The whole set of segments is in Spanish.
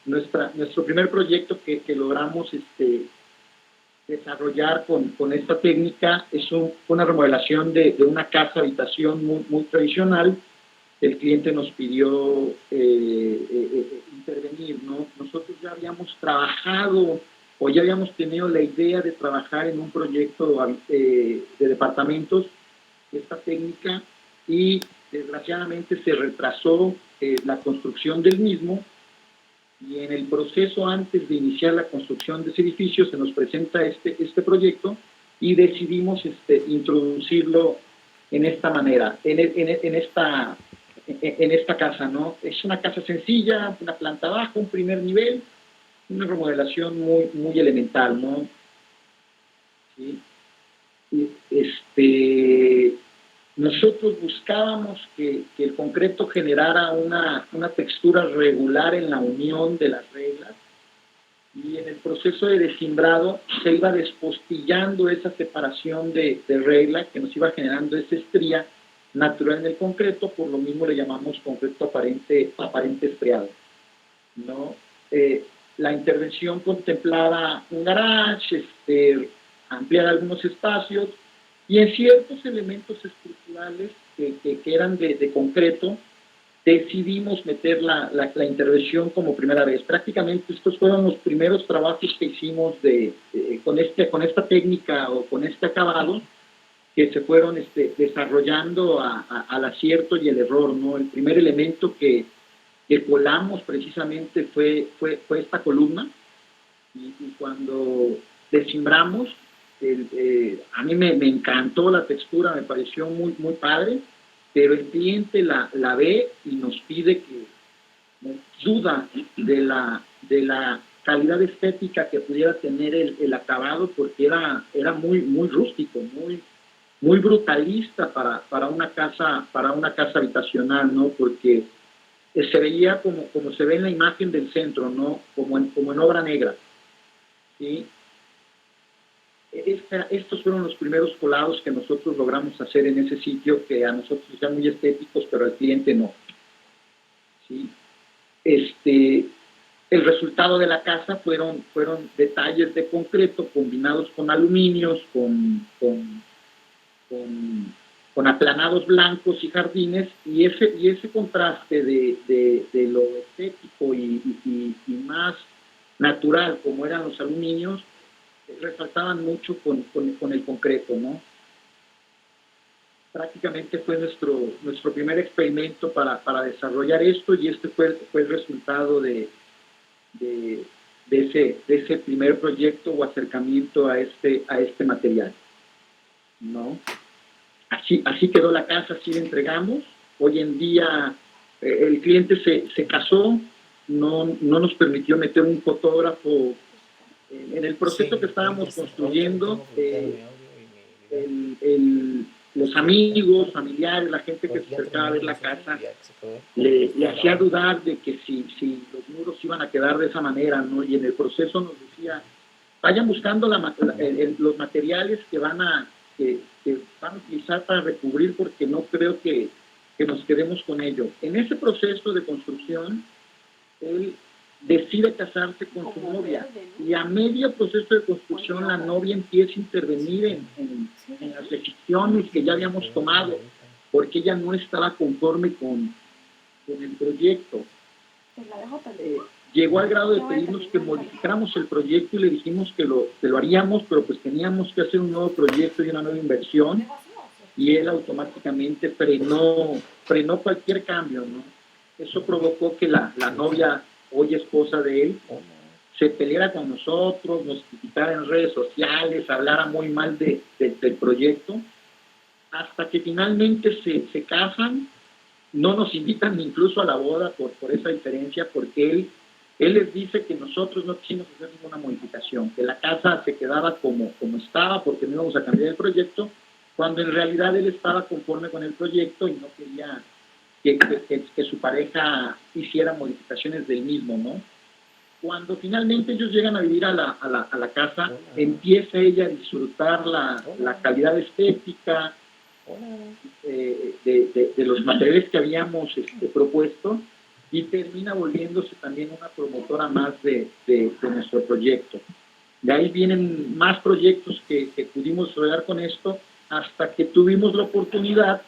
nuestro primer proyecto que logramos desarrollar con esta técnica es una remodelación de una casa habitación muy tradicional. El cliente nos pidió intervenir, ¿no? Nosotros ya habíamos trabajado o ya habíamos tenido la idea de trabajar en un proyecto de departamentos, esta técnica, y desgraciadamente se retrasó la construcción del mismo, y en el proceso antes de iniciar la construcción de ese edificio se nos presenta este proyecto y decidimos introducirlo en esta manera, en esta casa, ¿no? Es una casa sencilla, una planta baja, un primer nivel, una remodelación muy elemental, ¿no? ¿Sí? Nosotros buscábamos que el concreto generara una textura regular en la unión de las reglas, y en el proceso de desimbrado se iba despostillando esa separación de regla que nos iba generando esa estría natural en el concreto. Por lo mismo le llamamos concreto aparente estriado, ¿no? La intervención contemplaba un garage, ampliar algunos espacios, y en ciertos elementos estructurales que eran de concreto, decidimos meter la intervención como primera vez. Prácticamente estos fueron los primeros trabajos que hicimos con esta técnica o con este acabado, que se fueron desarrollando al acierto y el error, ¿no? El primer elemento que colamos precisamente fue esta columna, y cuando desimbramos, a mí me encantó la textura, me pareció muy padre, pero el cliente la ve y nos pide duda de la calidad estética que pudiera tener el acabado, porque era muy rústico, muy brutalista para una casa habitacional, ¿no? Porque se veía como se ve en la imagen del centro, ¿no? Como en obra negra, ¿sí? Estos fueron los primeros colados que nosotros logramos hacer en ese sitio, que a nosotros eran muy estéticos, pero al cliente no, ¿sí? El resultado de la casa fueron detalles de concreto combinados con aluminios, con aplanados blancos y jardines, y ese contraste de lo estético y más natural como eran los aluminios, resaltaban mucho con el concreto, ¿no? Prácticamente fue nuestro primer experimento para desarrollar esto, y fue el resultado de ese primer proyecto o acercamiento a este material, ¿no? Así quedó la casa, así la entregamos. Hoy en día el cliente se casó, no nos permitió meter un fotógrafo en el proceso que estábamos construyendo. Los amigos, familiares, la gente que se acercaba a ver la casa, le hacía dudar de que si los muros iban a quedar de esa manera, ¿no? Y en el proceso nos decía, vayan buscando los materiales que van a utilizar para recubrir, porque no creo que nos quedemos con ello. En ese proceso de construcción, él decide casarse con su novia, y a medio proceso de construcción la novia empieza a intervenir en las decisiones que ya habíamos tomado, porque ella no estaba conforme con el proyecto. Llegó al grado de pedirnos que modificáramos el proyecto, y le dijimos que lo haríamos, pero pues teníamos que hacer un nuevo proyecto y una nueva inversión, y él automáticamente frenó cualquier cambio, ¿no? Eso provocó que la novia, hoy esposa de él, se peleara con nosotros, nos criticara en redes sociales, hablara muy mal del proyecto, hasta que finalmente se casan. No nos invitan incluso a la boda por esa diferencia, porque él les dice que nosotros no quisimos hacer ninguna modificación, que la casa se quedaba como estaba, porque no íbamos a cambiar el proyecto, cuando en realidad él estaba conforme con el proyecto y no quería que su pareja hiciera modificaciones del mismo, ¿no? Cuando finalmente ellos llegan a vivir a la casa, empieza ella a disfrutar la calidad estética de los materiales que habíamos propuesto, y termina volviéndose también una promotora más de nuestro proyecto. De ahí vienen más proyectos que pudimos desarrollar con esto, hasta que tuvimos la oportunidad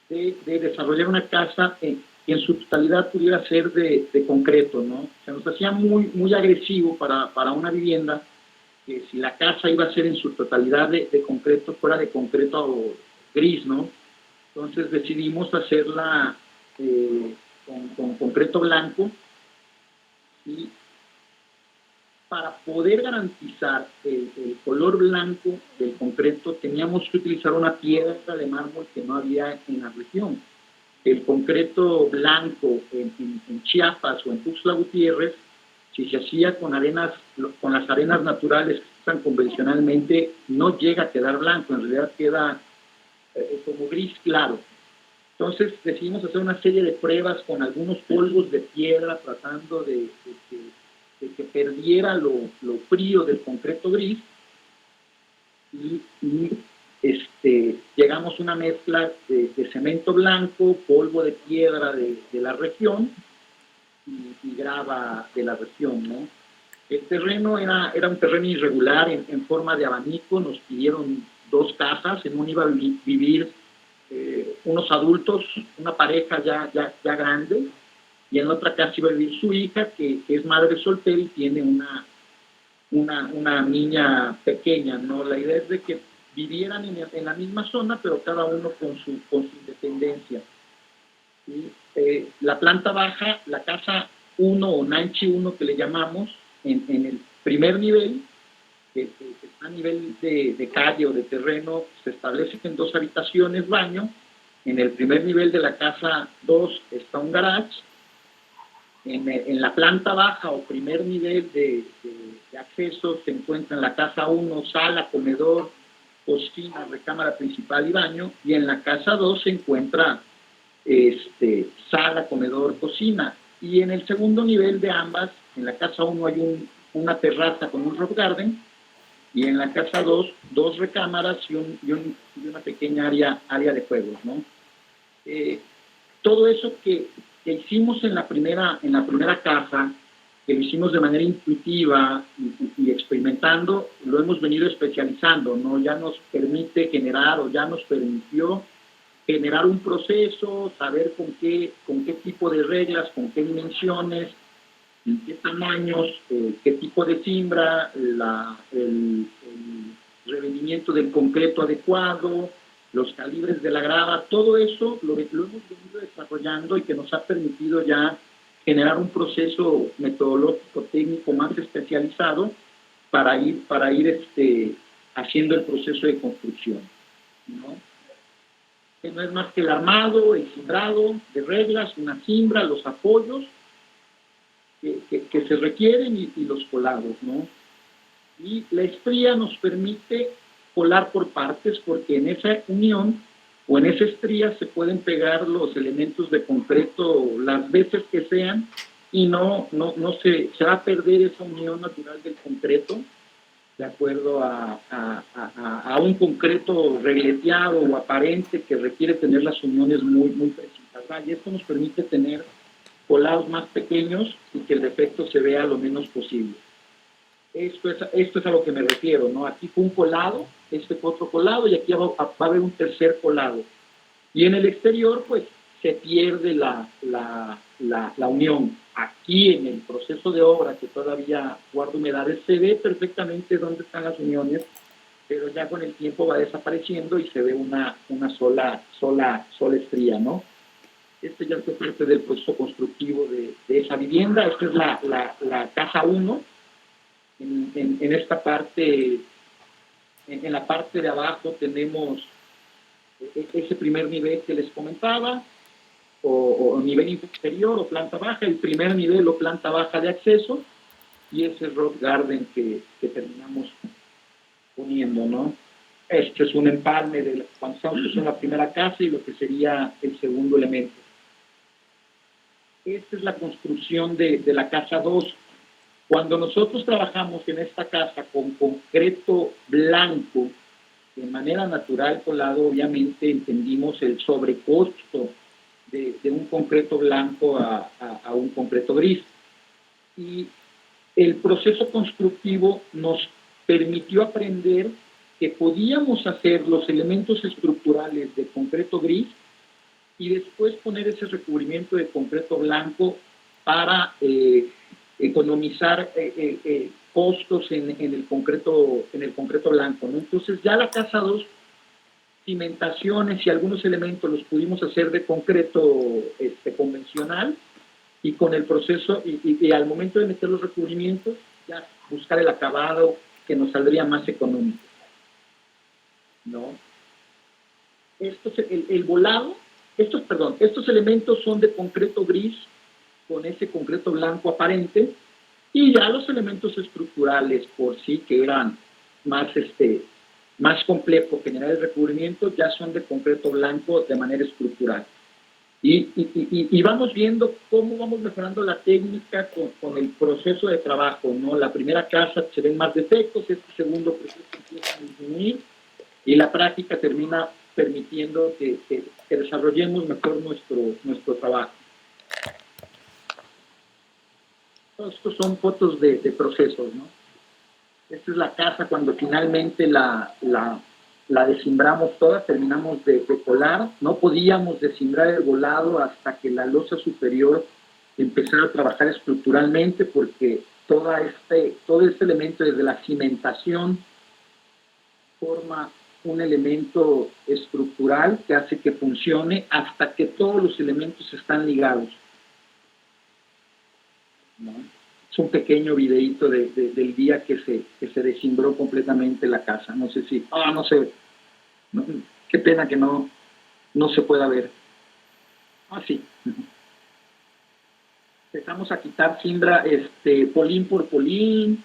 de desarrollar una casa que en su totalidad pudiera ser de concreto, ¿no? Se nos hacía muy agresivo para una vivienda que si la casa iba a ser en su totalidad de concreto, fuera de concreto gris, ¿no? Entonces decidimos hacerla con concreto blanco, y para poder garantizar el color blanco del concreto teníamos que utilizar una piedra de mármol que no había en la región. El concreto blanco en Chiapas o en Tuxtla Gutiérrez, si se hacía con las arenas naturales que se usan convencionalmente, no llega a quedar blanco, en realidad queda como gris claro. Entonces decidimos hacer una serie de pruebas con algunos polvos de piedra, tratando de que perdiera lo frío del concreto gris, y llegamos a una mezcla de cemento blanco, polvo de piedra de la región y grava de la región, ¿no? El terreno era un terreno irregular en forma de abanico. Nos pidieron 2 casas, en una iba a vivir unos adultos, una pareja ya grande, y en la otra casa iba a vivir su hija, que es madre soltera y tiene una niña pequeña, ¿no? La idea es de que vivieran en la misma zona, pero cada uno con su independencia. ¿Sí? La planta baja, la casa 1 o Nanchi 1 que le llamamos, en el primer nivel, que está a nivel de calle o de terreno, se establece en 2 habitaciones, baño. En el primer nivel de la casa 2 está un garage. En la planta baja o primer nivel de acceso se encuentra en la casa 1 sala, comedor, cocina, recámara principal y baño, y en la casa 2 se encuentra sala, comedor, cocina. Y en el segundo nivel de ambas, en la casa 1 hay una terraza con un rock garden, y en la casa 2, 2 recámaras y una pequeña área de juegos, ¿no? Todo eso que hicimos en la primera casa, que lo hicimos de manera intuitiva y experimentando, lo hemos venido especializando, ¿no? Ya nos permite generar, o ya nos permitió generar un proceso, saber con qué tipo de reglas, con qué dimensiones, en qué tamaños, qué tipo de cimbra, el revenimiento del concreto adecuado, los calibres de la grava. Todo eso lo hemos venido desarrollando y que nos ha permitido ya generar un proceso metodológico técnico más especializado para ir haciendo el proceso de construcción, ¿no? Que no es más que el armado, el cimbrado de reglas, una cimbra, los apoyos que se requieren y los colados, ¿no? Y la estría nos permite colar por partes, porque en esa unión o en esa estría se pueden pegar los elementos de concreto las veces que sean, y no se va a perder esa unión natural del concreto, de acuerdo a un concreto regleteado o aparente que requiere tener las uniones muy precisas, ¿verdad? Y esto nos permite tener colados más pequeños y que el defecto se vea lo menos posible. Esto es a lo que me refiero, ¿no? Aquí fue un colado, este fue otro colado, y aquí va a haber un tercer colado. Y en el exterior, pues, se pierde la unión. Aquí, en el proceso de obra, que todavía guarda humedades, se ve perfectamente dónde están las uniones, pero ya con el tiempo va desapareciendo y se ve una sola estría, ¿no? Este ya fue parte del proceso constructivo de esa vivienda. Esta es la casa 1. En esta parte, en la parte de abajo tenemos ese primer nivel que les comentaba, o nivel inferior o planta baja, el primer nivel o planta baja de acceso, y ese rock garden que terminamos poniendo, ¿no? Este es un empalme de cuando estamos en la primera casa y lo que sería el segundo elemento. Esta es la construcción de la casa 2. Cuando nosotros trabajamos en esta casa con concreto blanco, de manera natural colado, obviamente entendimos el sobrecosto de un concreto blanco a un concreto gris. Y el proceso constructivo nos permitió aprender que podíamos hacer los elementos estructurales de concreto gris y después poner ese recubrimiento de concreto blanco para economizar costos en el concreto blanco, ¿no? Entonces ya la casa 2, cimentaciones y algunos elementos los pudimos hacer de concreto convencional, y con el proceso, y al momento de meter los recubrimientos, ya buscar el acabado que nos saldría más económico, ¿no? El volado, estos elementos son de concreto gris con ese concreto blanco aparente, y ya los elementos estructurales por sí, que eran más complejo generar el recubrimiento, ya son de concreto blanco de manera estructural. Y vamos viendo cómo vamos mejorando la técnica con el proceso de trabajo, ¿no? La primera casa se ven más defectos, este segundo proceso empieza a disminuir, y la práctica termina permitiendo que desarrollemos mejor nuestro trabajo. Estos son fotos de procesos, ¿no? Esta es la casa cuando finalmente la descimbramos toda, terminamos de colar. No podíamos descimbrar el volado hasta que la losa superior empezara a trabajar estructuralmente, porque todo este elemento desde la cimentación forma un elemento estructural que hace que funcione hasta que todos los elementos están ligados, ¿no? Es un pequeño videíto del día que se descimbró completamente la casa. No sé si, no sé, no, qué pena que no se pueda ver. Sí. Empezamos a quitar cimbra, polín por polín,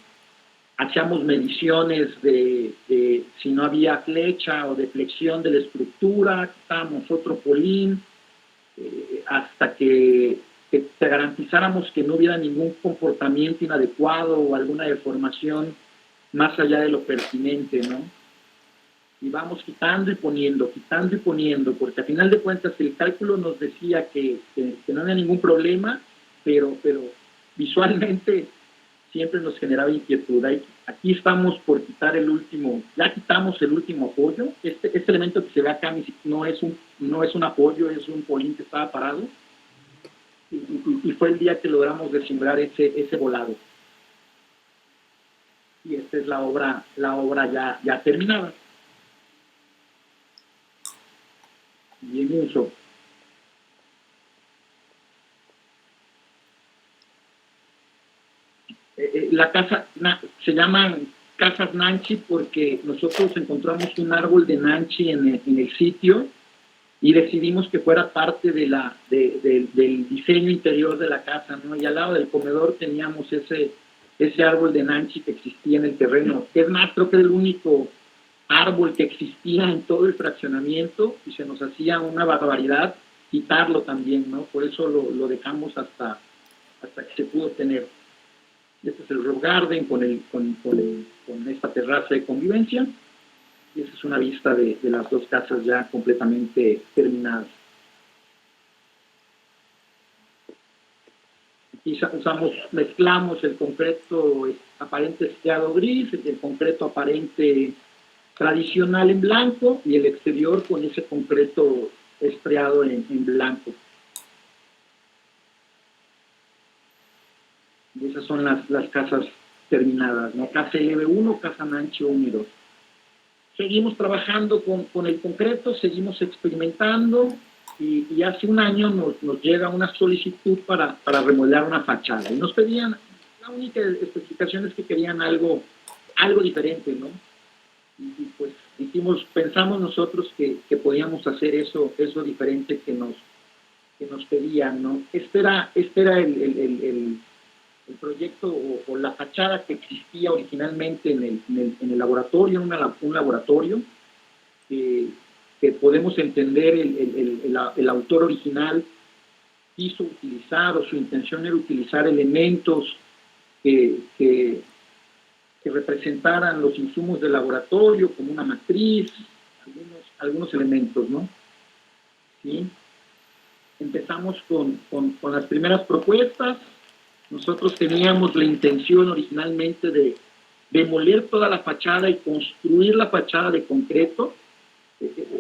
hacíamos mediciones de si no había flecha o de flexión de la estructura, quitábamos otro polín, hasta que garantizáramos que no hubiera ningún comportamiento inadecuado o alguna deformación más allá de lo pertinente, ¿no? Y vamos quitando y poniendo, porque a final de cuentas el cálculo nos decía que no había ningún problema, pero visualmente siempre nos generaba inquietud. Aquí estamos por quitar ya quitamos el último apoyo. Este elemento que se ve acá no es un apoyo, es un polín que estaba parado. Y fue el día que logramos descimbrar ese volado. Y esta es la obra ya terminada. Y en uso. La casa se llaman casas Nanchi porque nosotros encontramos un árbol de Nanchi en el sitio y decidimos que fuera parte del diseño interior de la casa, ¿no? Y al lado del comedor teníamos ese árbol de Nanchi que existía en el terreno. Es más, creo que era el único árbol que existía en todo el fraccionamiento, y se nos hacía una barbaridad quitarlo también, ¿no? Por eso lo dejamos hasta que se pudo tener. Este es el Rock Garden con esta terraza de convivencia. Y esa es una vista de las dos casas ya completamente terminadas. Aquí mezclamos el concreto aparente estriado gris, el concreto aparente tradicional en blanco y el exterior con ese concreto estriado en blanco. Y esas son las casas terminadas, ¿no? Casa LB1, casa Nanchi 1 y 2. Seguimos trabajando con el concreto, seguimos experimentando, y hace un año nos llega una solicitud para remodelar una fachada. Y nos pedían, la única especificación es que querían algo diferente, ¿no? Y pues pensamos nosotros que podíamos hacer eso diferente que nos pedían, ¿no? Este era el proyecto o la fachada que existía originalmente en el laboratorio, un laboratorio que podemos entender el autor original quiso utilizar, o su intención era utilizar elementos que representaran los insumos del laboratorio, como una matriz, algunos elementos, ¿no? ¿Sí? empezamos con las primeras propuestas. Nosotros teníamos la intención originalmente de demoler toda la fachada y construir la fachada de concreto.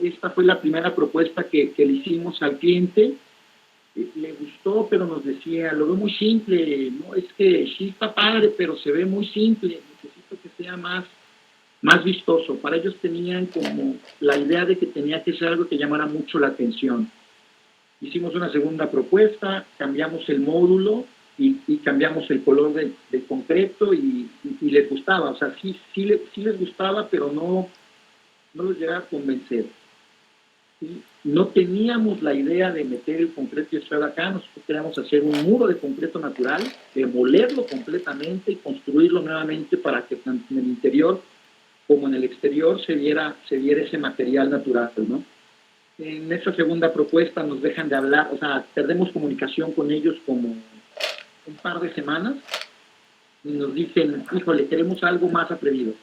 Esta fue la primera propuesta que le hicimos al cliente. Le gustó, pero nos decía, lo veo muy simple, no, es que sí está padre, pero se ve muy simple, necesito que sea más vistoso. Para ellos tenían como la idea de que tenía que ser algo que llamara mucho la atención. Hicimos una segunda propuesta, cambiamos el módulo y cambiamos el color del concreto y les gustaba, o sea, sí les gustaba, pero no los llegaba a convencer. ¿Sí? No teníamos la idea de meter el concreto y estar acá, nosotros queríamos hacer un muro de concreto natural, demolerlo completamente y construirlo nuevamente para que tanto en el interior como en el exterior se viera ese material natural, ¿no? En esa segunda propuesta nos dejan de hablar, o sea, perdemos comunicación con ellos como un par de semanas y nos dicen, híjole, queremos algo más atrevido.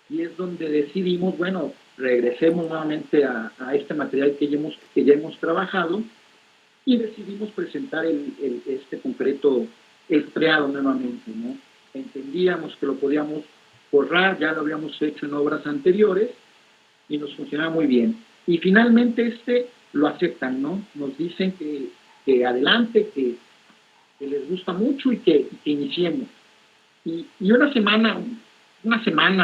Y es donde decidimos, bueno, regresemos nuevamente a este material que ya hemos trabajado y decidimos presentar este concreto estriado nuevamente, ¿no? Entendíamos que lo podíamos forrar, ya lo habíamos hecho en obras anteriores y nos funcionaba muy bien. Y finalmente lo aceptan, ¿no? Nos dicen que adelante, que les gusta mucho y que iniciemos. Y una semana,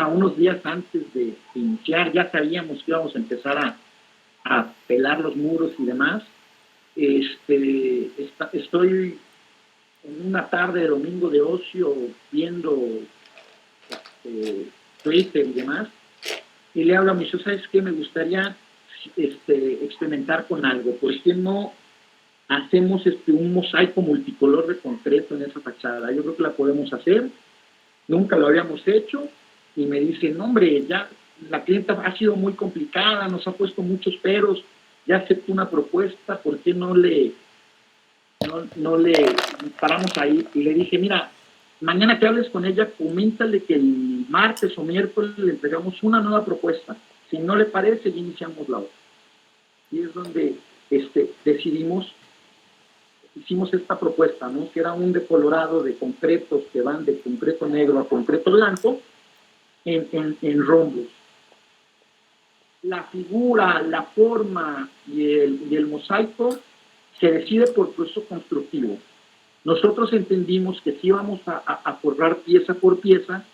unos días antes de iniciar, ya sabíamos que íbamos a empezar a pelar los muros y demás. Estoy en una tarde de domingo de ocio viendo Twitter y demás, y le hablo a mi hijo, ¿sabes qué? Me gustaría experimentar con algo. ¿Por qué no hacemos un mosaico multicolor de concreto en esa fachada? Yo creo que la podemos hacer. Nunca lo habíamos hecho. Y me dice, no, hombre, ya la clienta ha sido muy complicada, nos ha puesto muchos peros, ya aceptó una propuesta, ¿por qué no le paramos ahí? Y le dije, mira, mañana que hables con ella, coméntale que el martes o miércoles le entregamos una nueva propuesta. Si no le parece, ya iniciamos la otra. Y es donde hicimos esta propuesta, ¿no? Que era un decolorado de concretos que van de concreto negro a concreto blanco en rombos. La figura, la forma y el mosaico se decide por proceso constructivo. Nosotros entendimos que si íbamos a forrar pieza por pieza,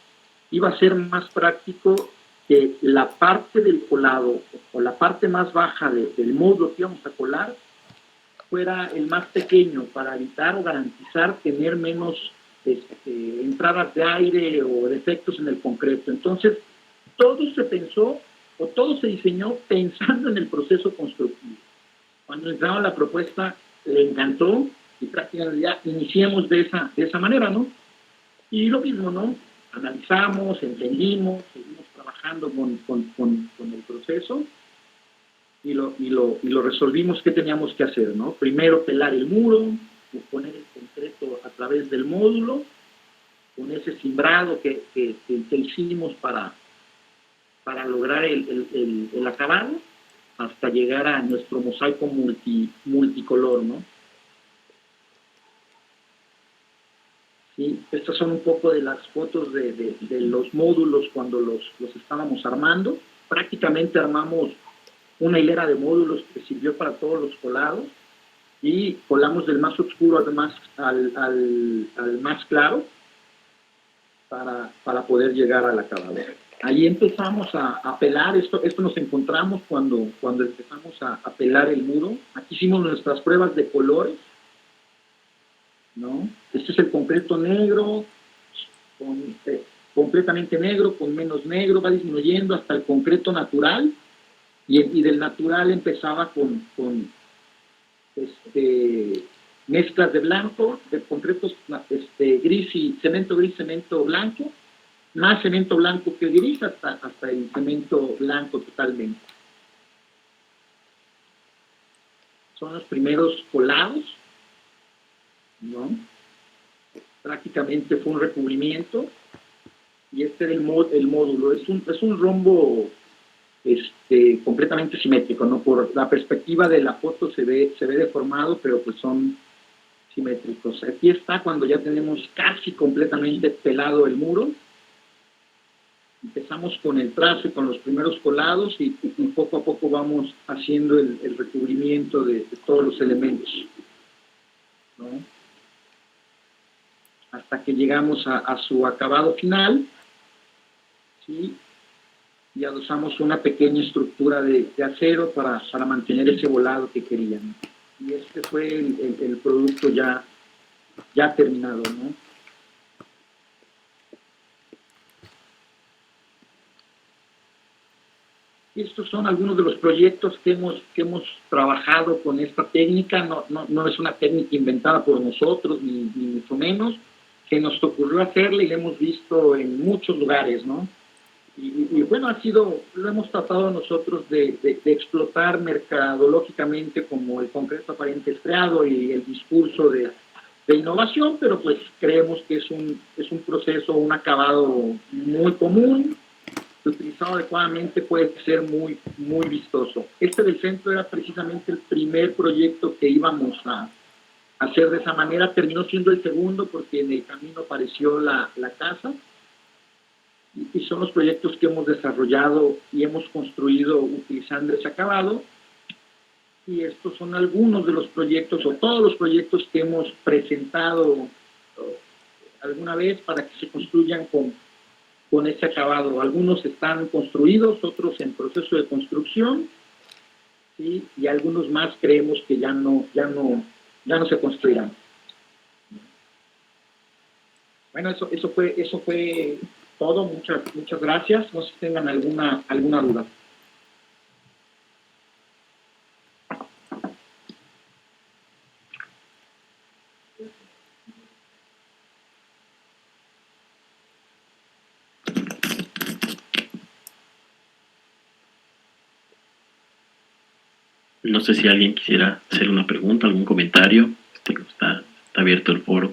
iba a ser más práctico que la parte del colado o la parte más baja del módulo que íbamos a colar fuera el más pequeño para evitar o garantizar tener menos entradas de aire o defectos en el concreto. Entonces, todo se pensó o todo se diseñó pensando en el proceso constructivo. Cuando entraba la propuesta, le encantó y prácticamente ya iniciamos de esa manera, ¿no? Y lo mismo, ¿no? Analizamos, entendimos, seguimos trabajando con el proceso y lo resolvimos qué teníamos que hacer, ¿no? Primero pelar el muro, poner el concreto a través del módulo, con ese cimbrado que hicimos para lograr el acabado, hasta llegar a nuestro mosaico multicolor, ¿no? Sí, estas son un poco de las fotos de los módulos cuando los estábamos armando. Prácticamente armamos una hilera de módulos que sirvió para todos los colados y colamos del más oscuro al más claro para poder llegar al acabado. Ahí empezamos a pelar, esto nos encontramos cuando empezamos a pelar el muro. Aquí hicimos nuestras pruebas de colores, ¿no? Este es el concreto negro, completamente negro, con menos negro, va disminuyendo hasta el concreto natural, y del natural empezaba con mezclas de blanco, de concretos gris y cemento gris, cemento blanco, más cemento blanco que gris hasta el cemento blanco totalmente. Son los primeros colados, ¿no? Prácticamente fue un recubrimiento y este era el módulo. Es un rombo completamente simétrico, ¿no? Por la perspectiva de la foto se ve deformado, pero pues son simétricos. Aquí está cuando ya tenemos casi completamente pelado el muro. Empezamos con el trazo y con los primeros colados y poco a poco vamos haciendo el recubrimiento de todos los elementos, ¿no? Hasta que llegamos a su acabado final, ¿sí? Y adosamos una pequeña estructura de acero para mantener ese volado que querían. Y este fue el producto ya terminado, ¿no? Estos son algunos de los proyectos que hemos trabajado con esta técnica. No es una técnica inventada por nosotros, ni mucho menos. Se nos ocurrió hacerla y la hemos visto en muchos lugares, ¿no? Y bueno, lo hemos tratado nosotros de explotar mercadológicamente como el concreto aparente estriado y el discurso de innovación, pero pues creemos que es un proceso, un acabado muy común, utilizado adecuadamente puede ser muy, muy vistoso. Este del centro era precisamente el primer proyecto que íbamos a hacer de esa manera, terminó siendo el segundo porque en el camino apareció la casa, y son los proyectos que hemos desarrollado y hemos construido utilizando ese acabado. Y estos son algunos de los proyectos o todos los proyectos que hemos presentado alguna vez para que se construyan con ese acabado. Algunos están construidos, otros en proceso de construcción, ¿sí? Y algunos más creemos que ya no se construirán. Bueno, eso fue todo. Muchas gracias. No sé si tengan alguna duda. No sé si alguien quisiera hacer una pregunta, algún comentario. Está abierto el foro.